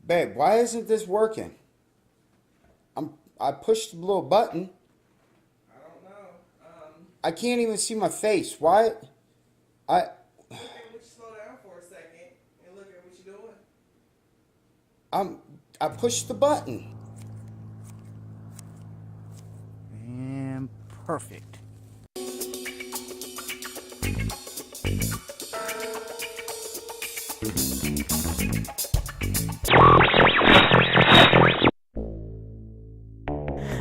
Babe, why isn't this working? I pushed the little button. I don't know. I can't even see my face. Why? I Look at what you slow down for a second and look at what you're doing. I'm I pushed the button. And perfect.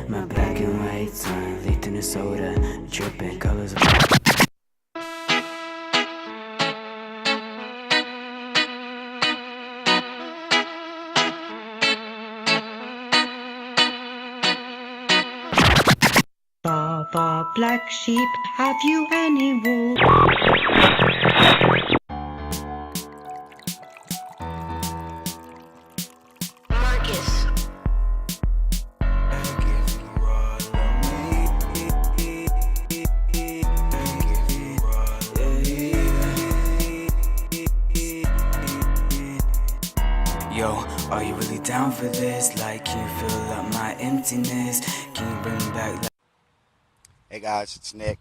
My black and white sun leaked in the soda, dripping colors of Baba, black sheep, have you any wool? Marcus. Yo, are you really down for this? Like, can you fill up my emptiness? Can you bring me back? Hey guys, it's Nick.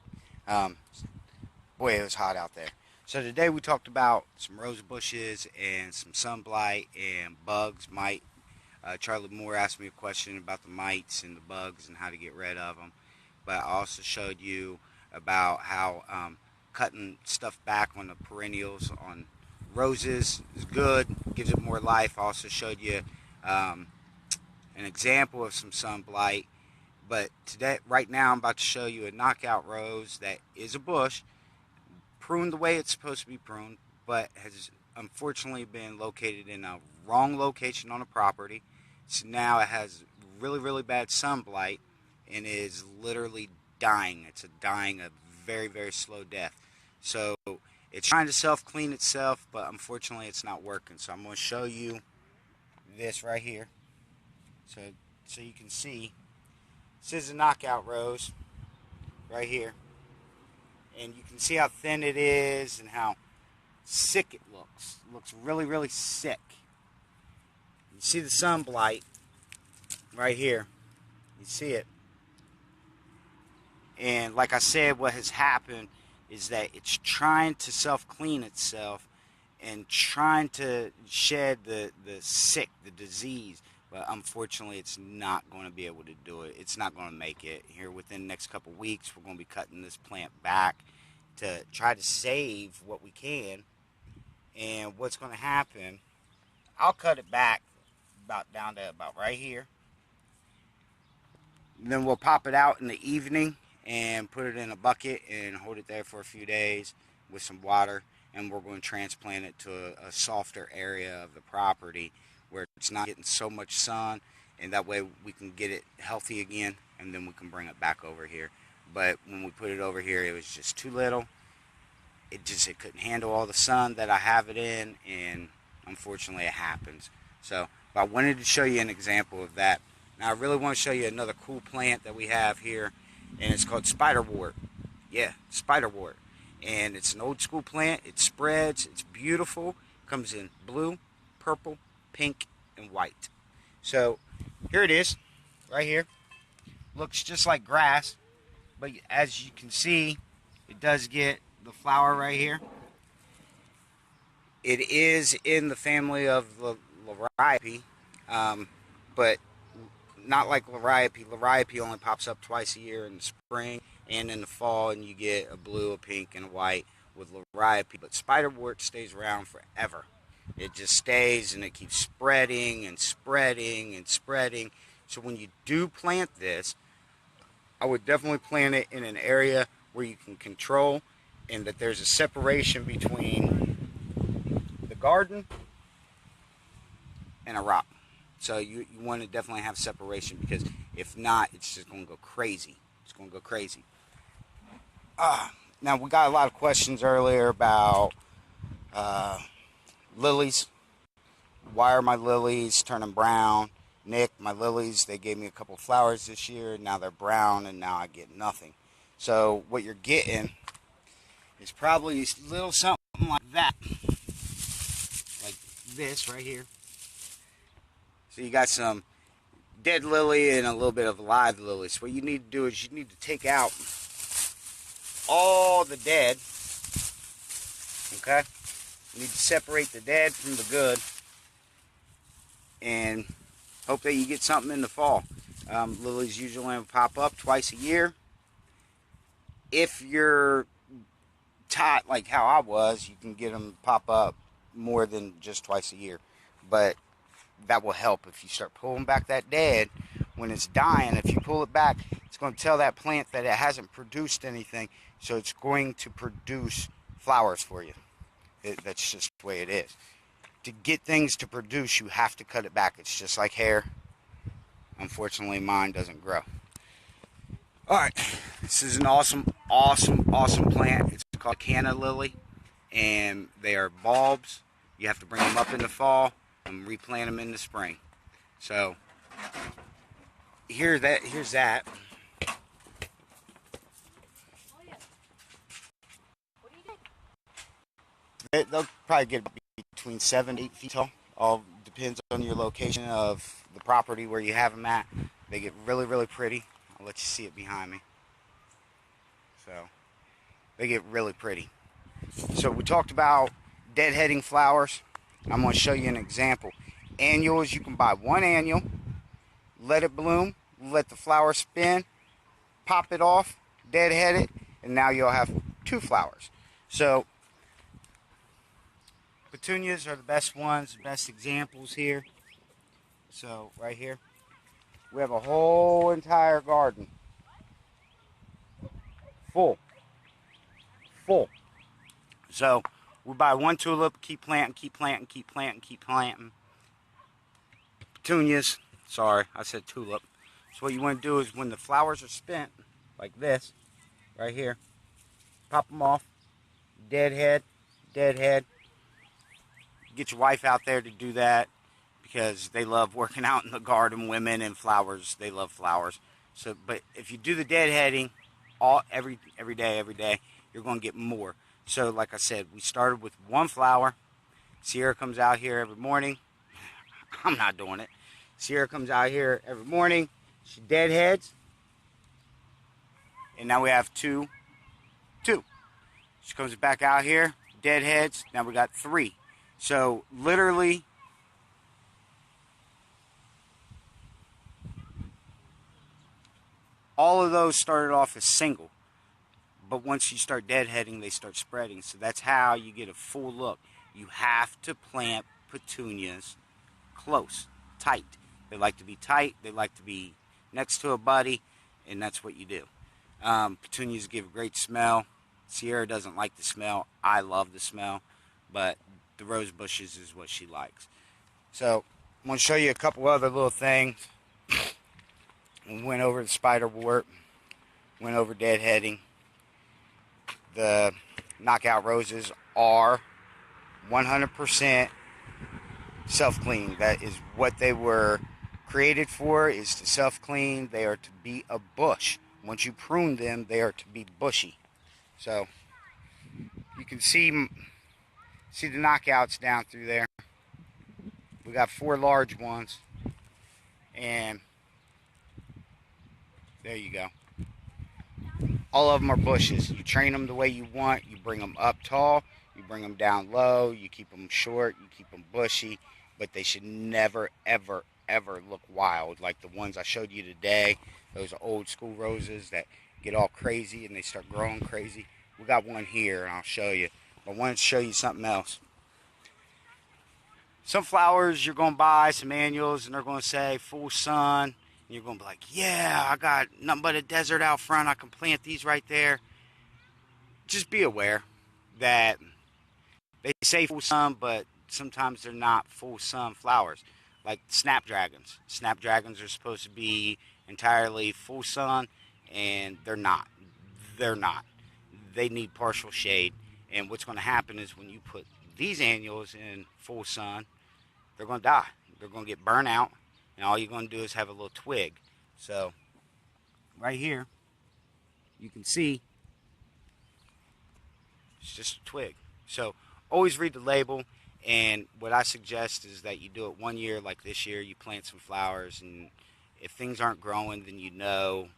Boy, it was hot out there. So today we talked about some rose bushes and some sun blight and bugs, mite. Charlie Moore asked me a question about the mites and the bugs and how to get rid of them. But I also showed you about how cutting stuff back on the perennials on roses is good, gives it more life. I also showed you an example of some sun blight. But today, right now, I'm about to show you a knockout rose that is a bush, pruned the way it's supposed to be pruned, but has unfortunately been located in a wrong location on a property. So now it has really, really bad sun blight and is literally dying. It's dying a very, very slow death. So it's trying to self-clean itself, but unfortunately it's not working. So I'm going to show you this right here. So you can see, this is a knockout rose right here. And you can see how thin it is and how sick it looks. It looks really, really sick. You see the sun blight right here. You see it. And like I said, what has happened is that it's trying to self-clean itself and trying to shed the disease. But unfortunately, it's not going to be able to do it. It's not going to make it. Here within the next couple weeks, we're going to be cutting this plant back to try to save what we can. And what's going to happen, I'll cut it back about down to about right here. And then we'll pop it out in the evening and put it in a bucket and hold it there for a few days with some water. And we're going to transplant it to a softer area of the property where it's not getting so much sun, and that way we can get it healthy again, and then we can bring it back over here. But when we put it over here, it was just too little. It couldn't handle all the sun that I have it in, and unfortunately it happens. So but I wanted to show you an example of that. Now I really want to show you another cool plant that we have here, and it's called spiderwort. Yeah, spiderwort. And it's an old school plant. It spreads. It's beautiful. Comes in blue, purple, pink, and white. So here it is, right here. Looks just like grass, but as you can see, it does get the flower right here. It is in the family of the Liriope, but not like Liriope. Liriope only pops up twice a year in the spring and in the fall, and you get a blue, a pink, and a white with Liriope. But spiderwort stays around forever. It just stays and it keeps spreading and spreading and spreading. So when you do plant this, I would definitely plant it in an area where you can control and that there's a separation between the garden and a rock. So you want to definitely have separation, because if not, it's just going to go crazy. It's going to go crazy. Now, we got a lot of questions earlier about lilies. Why are my lilies turning brown? Nick, my lilies, they gave me a couple flowers this year. Now they're brown, and now I get nothing. So what you're getting is probably a little something like that. Like this right here. So you got some dead lily and a little bit of live lily. So what you need to do is you need to take out all the dead. Okay? You need to separate the dead from the good and hope that you get something in the fall. Lilies usually pop up twice a year. If you're tight like how I was, you can get them pop up more than just twice a year. But that will help if you start pulling back that dead when it's dying. If you pull it back, it's going to tell that plant that it hasn't produced anything, so it's going to produce flowers for you. That's just the way it is. To get things to produce, you have to cut it back. It's just like hair. Unfortunately, mine doesn't grow. Alright, this is an awesome plant. It's called canna lily, and they are bulbs. You have to bring them up in the fall and replant them in the spring. So, here's that. They'll probably get between 7 to 8 feet tall. All depends on your location of the property where you have them at. They get really pretty. I'll let you see it behind me. So, they get really pretty. So we talked about deadheading flowers. I'm going to show you an example. Annuals, you can buy one annual, let it bloom, let the flower spin, pop it off, deadhead it, and now you'll have 2 flowers. So petunias are the best ones, the best examples here. So right here, we have a whole entire garden full. So we buy one tulip, keep planting. Petunias, sorry, I said tulip. So what you want to do is when the flowers are spent, like this, right here, pop them off, deadhead. Get your wife out there to do that because they love working out in the garden. Women and flowers, they love flowers. So, but if you do the deadheading every day, you're going to get more. So, like I said, we started with 1 flower. Sierra comes out here every morning. I'm not doing it. Sierra comes out here every morning. She deadheads. And now we have 2. She comes back out here, deadheads. Now we got 3. So, literally, all of those started off as single. But once you start deadheading, they start spreading. So that's how you get a full look. You have to plant petunias close, tight. They like to be tight. They like to be next to a buddy, and that's what you do. Petunias give a great smell. Sierra doesn't like the smell. I love the smell, but the rose bushes is what she likes. So I'm going to show you a couple other little things. We went over the spiderwort, went over deadheading. The knockout roses are 100% self-clean. That is what they were created for, is to self-clean. They are to be a bush. Once you prune them, they are to be bushy. So you can see the knockouts down through there. We got 4 large ones, and there you go. All of them are bushes. You train them the way you want. You bring them up tall. You bring them down low. You keep them short. You keep them bushy. But they should never, ever look wild like the ones I showed you today. Those old school roses that get all crazy and they start growing crazy. We got one here, and I'll show you. But I wanted to show you something else. Some flowers you're going to buy, some annuals, and they're going to say full sun. And you're going to be like, yeah, I got nothing but a desert out front. I can plant these right there. Just be aware that they say full sun, but sometimes they're not full sun flowers. Like snapdragons. Snapdragons are supposed to be entirely full sun, and they're not. They need partial shade. And what's going to happen is when you put these annuals in full sun, they're going to die. They're going to get burnt out. And all you're going to do is have a little twig. So, right here, you can see it's just a twig. So, always read the label. And what I suggest is that you do it 1 year, like this year, you plant some flowers, and if things aren't growing, then you know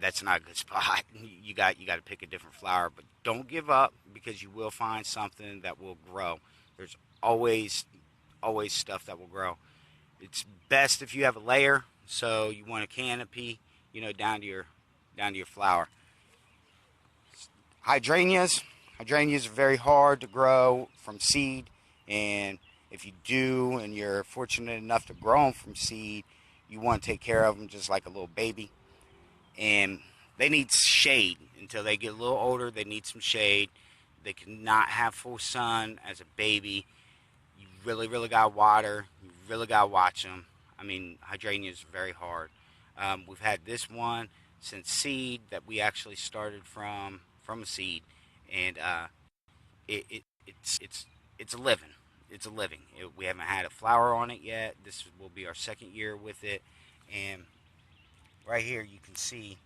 that's not a good spot. You got to pick a different flower, but don't give up because you will find something that will grow. There's always stuff that will grow. It's best if you have a layer, so you want a canopy, down to your flower. Hydrangeas. Hydrangeas are very hard to grow from seed, and if you do, and you're fortunate enough to grow them from seed, you want to take care of them just like a little baby. And they need shade until they get a little older. They need some shade. They cannot have full sun as a baby. You really got to water. You really got to watch them. I mean, hydrangeas are very hard. We've had this one since seed that we actually started from a seed, and it's a living. It's a living. We haven't had a flower on it yet. This will be our second year with it, and right here you can see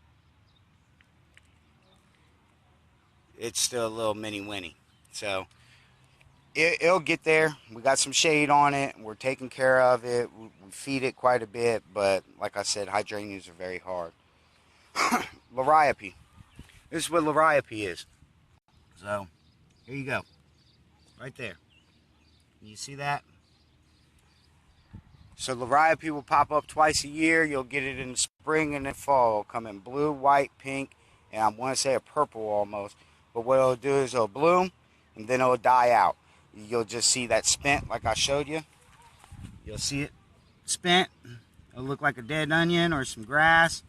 it's still a little mini Winnie. So it'll get there. We got some shade on it. We're taking care of it. We feed it quite a bit, but like I said, hydrangeas are very hard. Liriope. This is what liriope is. So here you go, right there. You see that? So liriope will pop up twice a year. You'll get it in the spring and the fall. It'll come in blue, white, pink, and I want to say a purple almost. But what it'll do is it'll bloom, and then it'll die out. You'll just see that spent like I showed you. You'll see it spent. It'll look like a dead onion or some grass.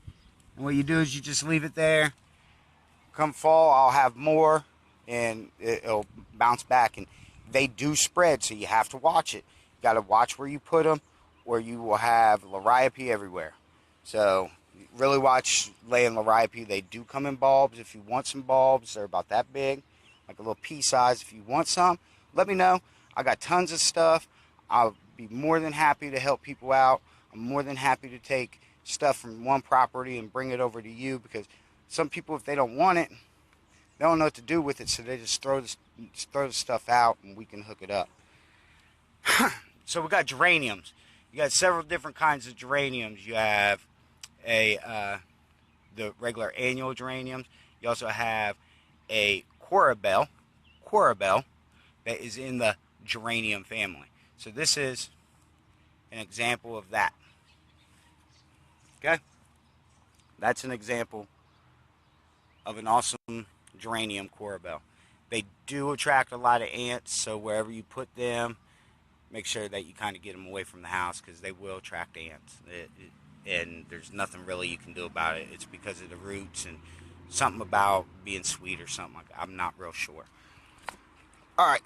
And what you do is you just leave it there. Come fall, I'll have more, and it'll bounce back. And they do spread, so you have to watch it. You got to watch where you put them, or you will have liriope everywhere. So really watch laying liriope. They do come in bulbs. If you want some bulbs, they're about that big, like a little pea size. If you want some, let me know. I got tons of stuff. I'll be more than happy to help people out. I'm more than happy to take stuff from one property and bring it over to you, because some people, if they don't want it, they don't know what to do with it, so they just throw the stuff out and we can hook it up. So we got geraniums. You got several different kinds of geraniums. You have the regular annual geraniums. You also have a corabelle that is in the geranium family. So this is an example of that. Okay? That's an example of an awesome geranium corabelle. They do attract a lot of ants, so wherever you put them, make sure that you kind of get them away from the house, because they will attract ants. And there's nothing really you can do about it. It's because of the roots and something about being sweet or something like that. I'm not real sure. All right.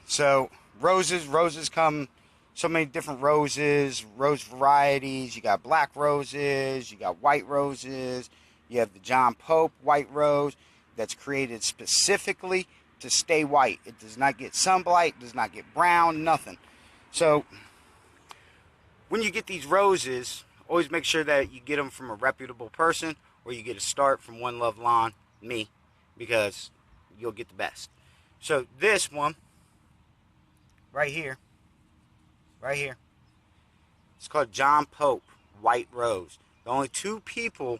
So roses come so many different roses, rose varieties. You got black roses, you got white roses. You have the John Pope white rose that's created specifically to stay white. It does not get sunblight, does not get brown, nothing. So when you get these roses, always make sure that you get them from a reputable person, or you get a start from OneLove Lawn, me, because you'll get the best. So this one, right here, it's called John Pope White Rose. The only two people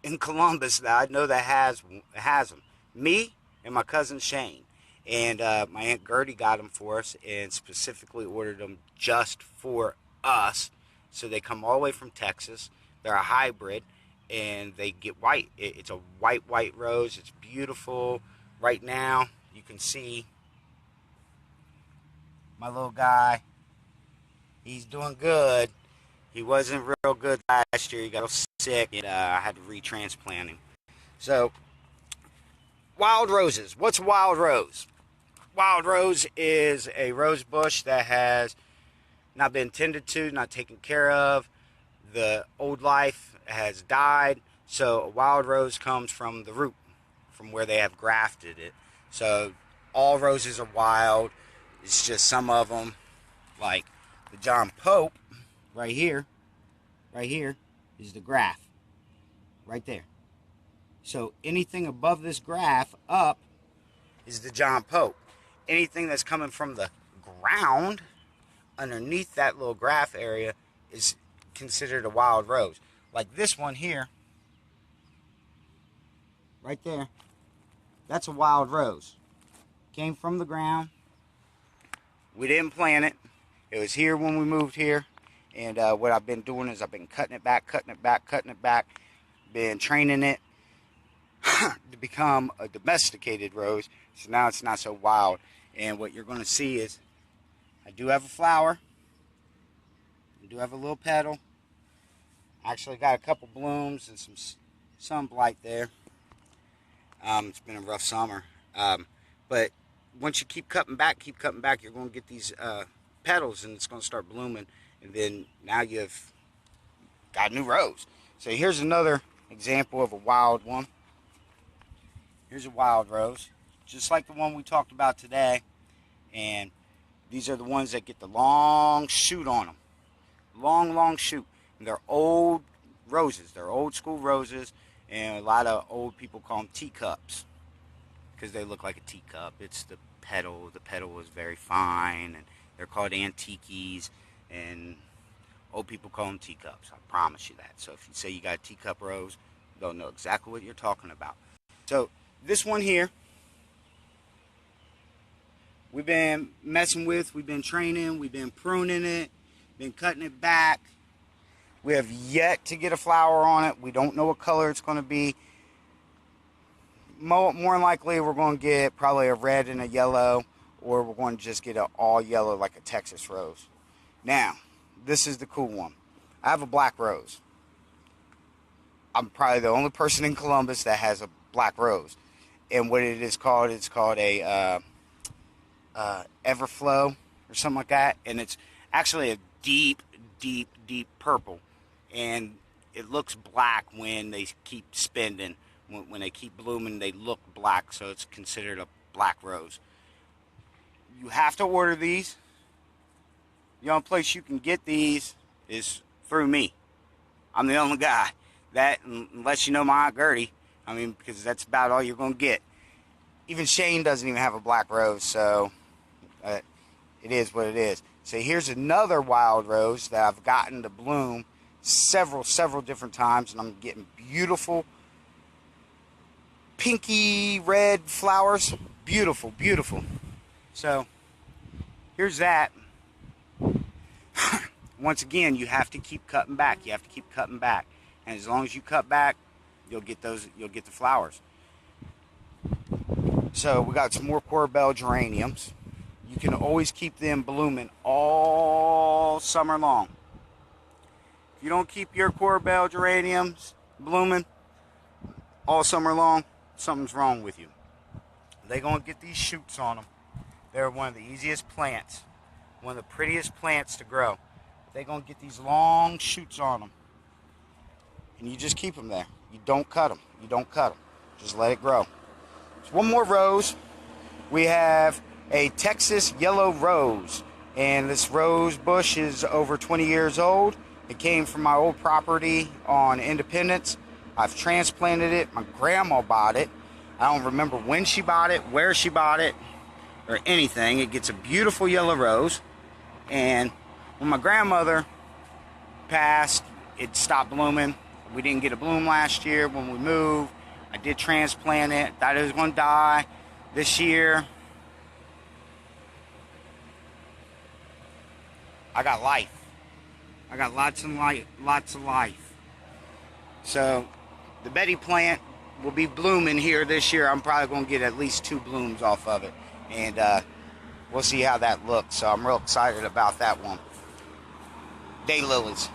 in Columbus that I know that has them, me and my cousin Shane. And my Aunt Gertie got them for us and specifically ordered them just for us. So they come all the way from Texas. They're a hybrid, and they get white. It's a white rose. It's beautiful. Right now, you can see my little guy. He's doing good. He wasn't real good last year. He got sick, and I had to retransplant him. So, wild roses. What's a wild rose? Wild rose is a rose bush that has not been tended to, not taken care of. The old life has died. So a wild rose comes from the root, from where they have grafted it. So all roses are wild. It's just some of them, like the John Pope, right here, is the graft, right there. So anything above this graft up is the John Pope. anything that's coming from the ground underneath that little graph area is considered a wild rose. Like this one here, right there, that's a wild rose. Came from the ground. We didn't plant it. It was here when we moved here. And what I've been doing is I've been cutting it back, been training it to become a domesticated rose. So now it's not so wild. And what you're going to see is I do have a flower. I do have a little petal. Actually got a couple blooms and some sun blight there. It's been a rough summer. But once you keep cutting back, you're going to get these petals, and it's going to start blooming. And then now you've got a new rose. So here's another example of a wild one. Here's a wild rose, just like the one we talked about today. And these are the ones that get the long shoot on them. Long shoot. And they're old roses. They're old school roses. And a lot of old people call them teacups because they look like a teacup. It's the petal. The petal is very fine. And they're called antiques. And old people call them teacups. I promise you that. So if you say you got a teacup rose, they'll know exactly what you're talking about. So this one here, we've been messing with, we've been training, we've been pruning it, been cutting it back. We have yet to get a flower on it. We don't know what color it's going to be. More than likely, we're going to get probably a red and a yellow, or we're going to just get an all yellow like a Texas rose. Now, this is the cool one. I have a black rose. I'm probably the only person in Columbus that has a black rose. And what it is called, it's called a Everflow or something like that. And it's actually a deep purple. And it looks black when they keep spending. When they keep blooming, they look black. So it's considered a black rose. You have to order these. The only place you can get these is through me. I'm the only guy. That, unless you know my Aunt Gertie, I mean, because that's about all you're going to get. Even Shane doesn't even have a black rose, so it is what it is. So here's another wild rose that I've gotten to bloom several different times, and I'm getting beautiful pinky red flowers. Beautiful. So here's that. Once again, you have to keep cutting back. And as long as you cut back, you'll get the flowers. So we got some more Corbel geraniums. You can always keep them blooming all summer long. If you don't keep your Corbel geraniums blooming all summer long, something's wrong with you. They're going to get these shoots on them. They're one of the easiest plants, one of the prettiest plants to grow. They're going to get these long shoots on them. And you just keep them there. You don't cut them. Just let it grow. So one more rose. We have a Texas yellow rose. And this rose bush is over 20 years old. It came from my old property on Independence. I've transplanted it. My grandma bought it. I don't remember when she bought it, where she bought it, or anything. It gets a beautiful yellow rose. And when my grandmother passed, it stopped blooming. We didn't get a bloom last year when we moved. I did transplant it. Thought it was going to die this year. I got life. I got lots of life. So the Betty plant will be blooming here this year. I'm probably going to get at least 2 blooms off of it. And we'll see how that looks. So I'm real excited about that one. Daylilies.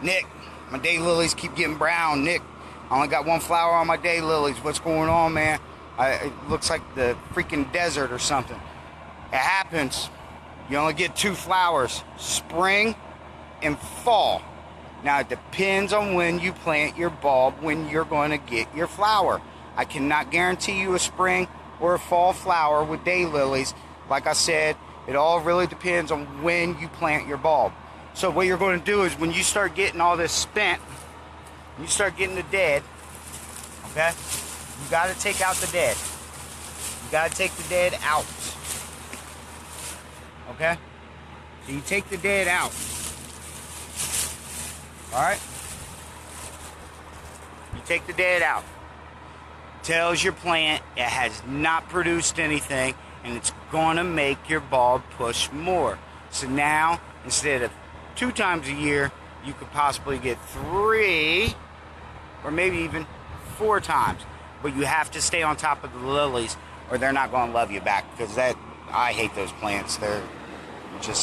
Nick, my daylilies keep getting brown. Nick, I only got 1 flower on my daylilies. What's going on, man? It looks like the freaking desert or something. It happens. You only get 2 flowers. Spring and fall. Now, it depends on when you plant your bulb, when you're going to get your flower. I cannot guarantee you a spring or a fall flower with daylilies. Like I said, it all really depends on when you plant your bulb. So what you're going to do is when you start getting all this spent, you start getting the dead, okay? You got to take out the dead. You got to take the dead out. Okay? So you take the dead out. Alright? You take the dead out. Tells your plant it has not produced anything, and it's gonna make your bulb push more. So now, instead of 2 times a year, you could possibly get 3 or maybe even 4 times. But you have to stay on top of the lilies, or they're not gonna love you back, because I hate those plants.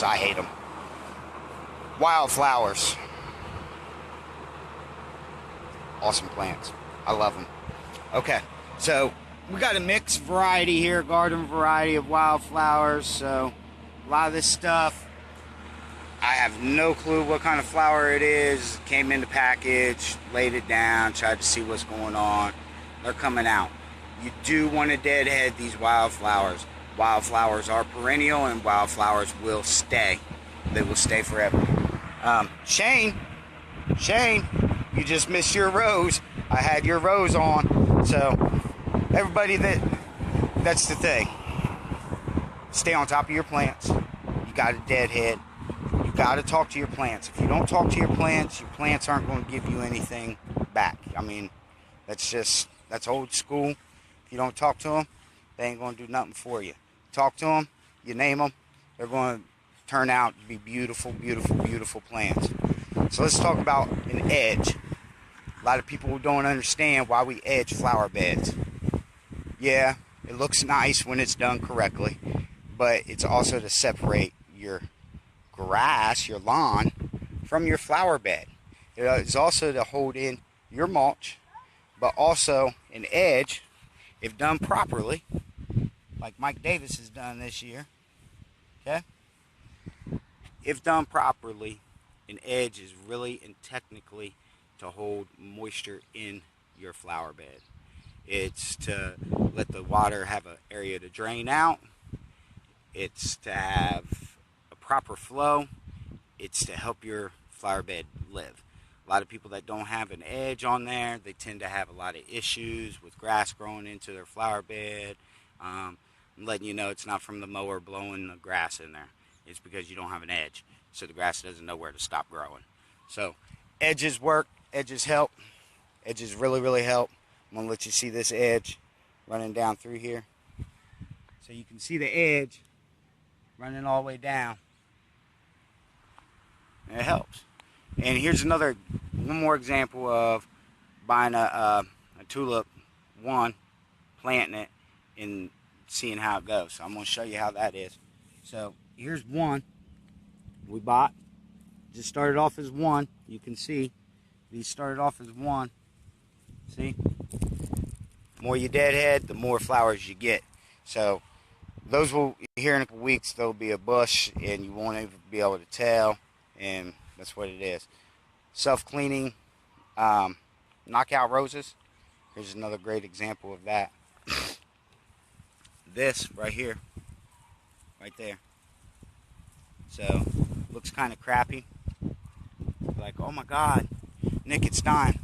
I hate them. Wildflowers. Awesome plants. I love them. Okay, so we got a mixed variety here, garden variety of wildflowers. So a lot of this stuff, I have no clue what kind of flower it is. Came in the package, laid it down, tried to see what's going on. They're coming out. You do want to deadhead these wildflowers. Wildflowers are perennial, and wildflowers will stay. They will stay forever. Shane, you just missed your rose. I had your rose on. So everybody, that's the thing. Stay on top of your plants. You got to deadhead. You got to talk to your plants. If you don't talk to your plants aren't going to give you anything back. I mean, that's old school. If you don't talk to them, they ain't going to do nothing for you. Talk to them, you name them, they're going to turn out to be beautiful, beautiful, beautiful plants. So let's talk about an edge. A lot of people don't understand why we edge flower beds. Yeah, it looks nice when it's done correctly, but it's also to separate your grass, your lawn, from your flower bed. It's also to hold in your mulch, but also an edge, if done properly, like Mike Davis has done this year. Okay? If done properly, an edge is really and technically to hold moisture in your flower bed. It's to let the water have an area to drain out. It's to have a proper flow. It's to help your flower bed live. A lot of people that don't have an edge on there, they tend to have a lot of issues with grass growing into their flower bed. I'm letting you know it's not from the mower blowing the grass in there. It's because you don't have an edge, so the grass doesn't know where to stop growing. So edges work, edges help. Edges really, really help. I'm going to let you see this edge running down through here. So you can see the edge running all the way down. And it helps. And here's one more example of buying a tulip, planting it, and seeing how it goes. So I'm going to show you how that is. So here's one we bought. Just started off as one. You can see these started off as one. See? The more you deadhead, the more flowers you get. So those will, here in a couple weeks, there'll be a bush and you won't even be able to tell. And that's what it is. Self-cleaning knockout roses. Here's another great example of that. This right here, right there. So looks kind of crappy. Like, oh my God, Nick, it's dying.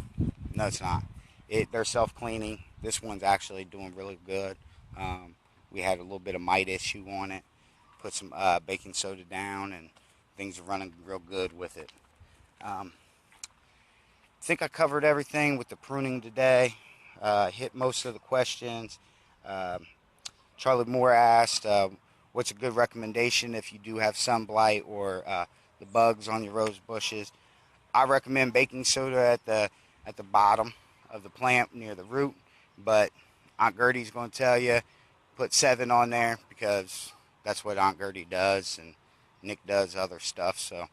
No, it's not. They're self-cleaning. This one's actually doing really good. We had a little bit of mite issue on it. Put some baking soda down, and things are running real good with it. I think I covered everything with the pruning today. Hit most of the questions. Charlie Moore asked, what's a good recommendation if you do have sun blight or the bugs on your rose bushes? I recommend baking soda at the bottom of the plant near the root, but Aunt Gertie's going to tell you put 7 on there because that's what Aunt Gertie does, and Nick does other stuff. So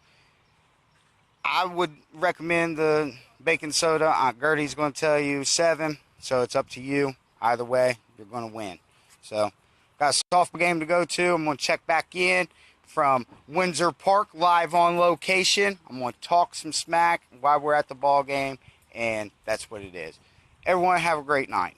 I would recommend the baking soda. Aunt Gertie's going to tell you 7, so it's up to you. Either way, you're going to win. So got a softball game to go to. I'm going to check back in from Windsor Park, live on location. I'm going to talk some smack while we're at the ball game, and that's what it is. Everyone have a great night.